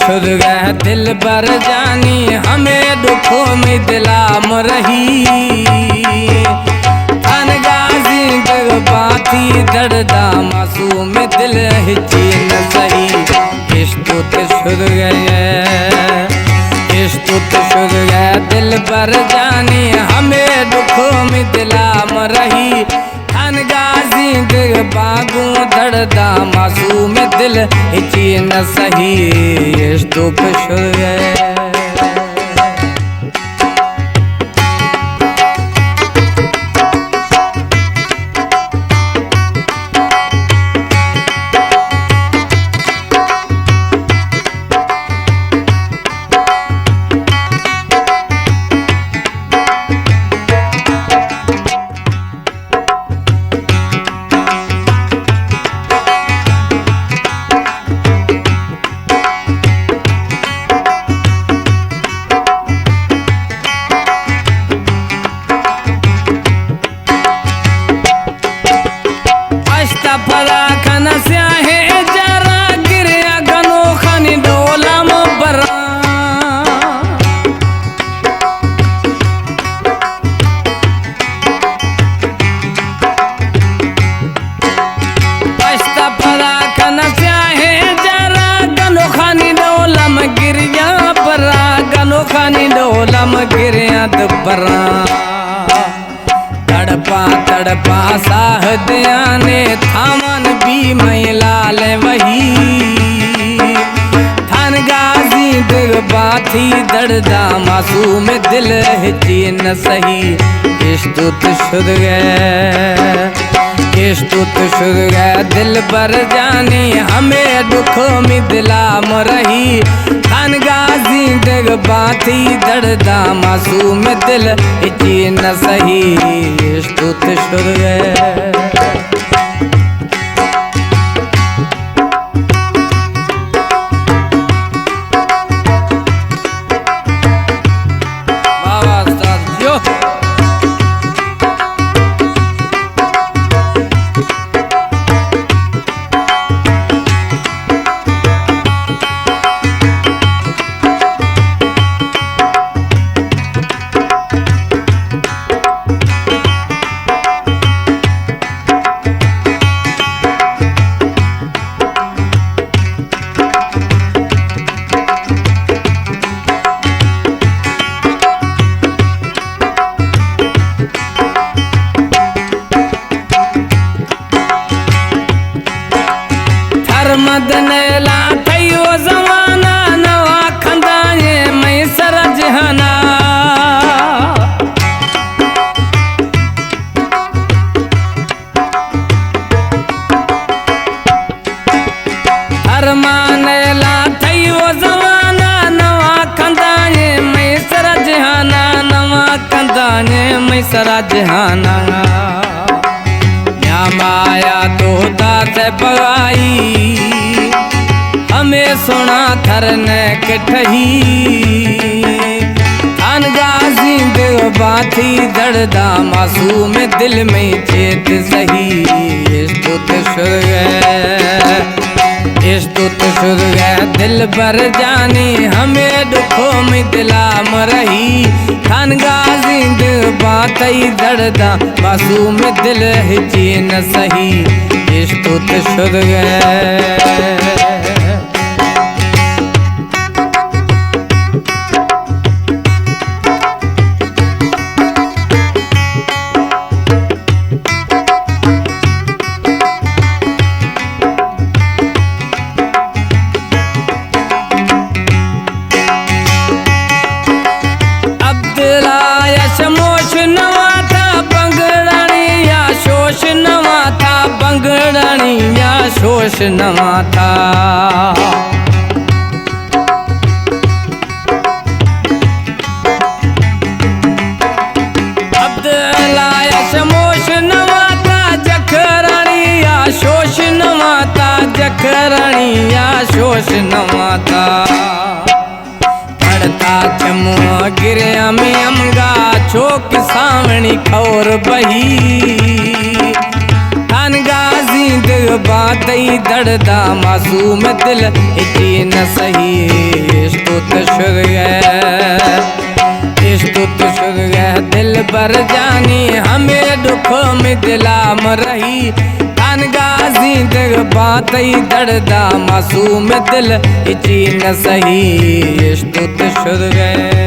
छुर गए दिल बर जानी हमें दुखों में दिलाम रही थान गाजी दग बाती दर्दा मासूम दिल हिची न सही इश्क छुर गए छुर गए दिल बर जानी हमें दुखों में दिलाम रही थान गाजी दग बागू दर्दा मासूम दिल हिची न सही इश्क छुर गए खानी डोलम गिरिया दबरा तड़पा साहदिया ने थामन भी महिलाल वही थान गाजी दिग बाथी दर्दा मासूम दिल हिची न सही इश्क छुर गए छुर गए दिल बर जानी हमें दुखों में दिलाम रही थान गाजी दग बाती दर्दा मासूम दिल हिची न सही इश्क छुर गए मदन ला थयो जमाना नवा खंदाए मैं सरजहाना अरमान ला थयो जमाना नवा खंदाए मैं सरजहाना नवा खंदाए मैं सरजहाना माया तो दात पगाई हमें सुना थरने कठही थान गाजी दिल बाथी दर्दा मासूम दिल में चेत सही इश्क छुर गए दिल बर जानी हमें दुखों में दिलाम रही थान गाजी दिल बाती दर्दा मासूम दिल हिची न सही इश्क छुर गए शमोश नवा था बंगड़ानी या शोश नवा था बंगड़ानी या शोश नवा था अब्दुल्ला या शमोश नवा था जखरानी या शोश नवा था जखरानी या शोश नवा था चमो गिरिया में अमगा चोक सावणी खौर बही थान गाजी दिल बात ही दर्दा मासूम दिल इची न सही स्तुत शुर स्तुत शुर दिल पर जानी हमें दुखों में दिलाम रही कान गाजी दिल बात ही दर्दा मासूम दिल इची न सही स्तुत शुर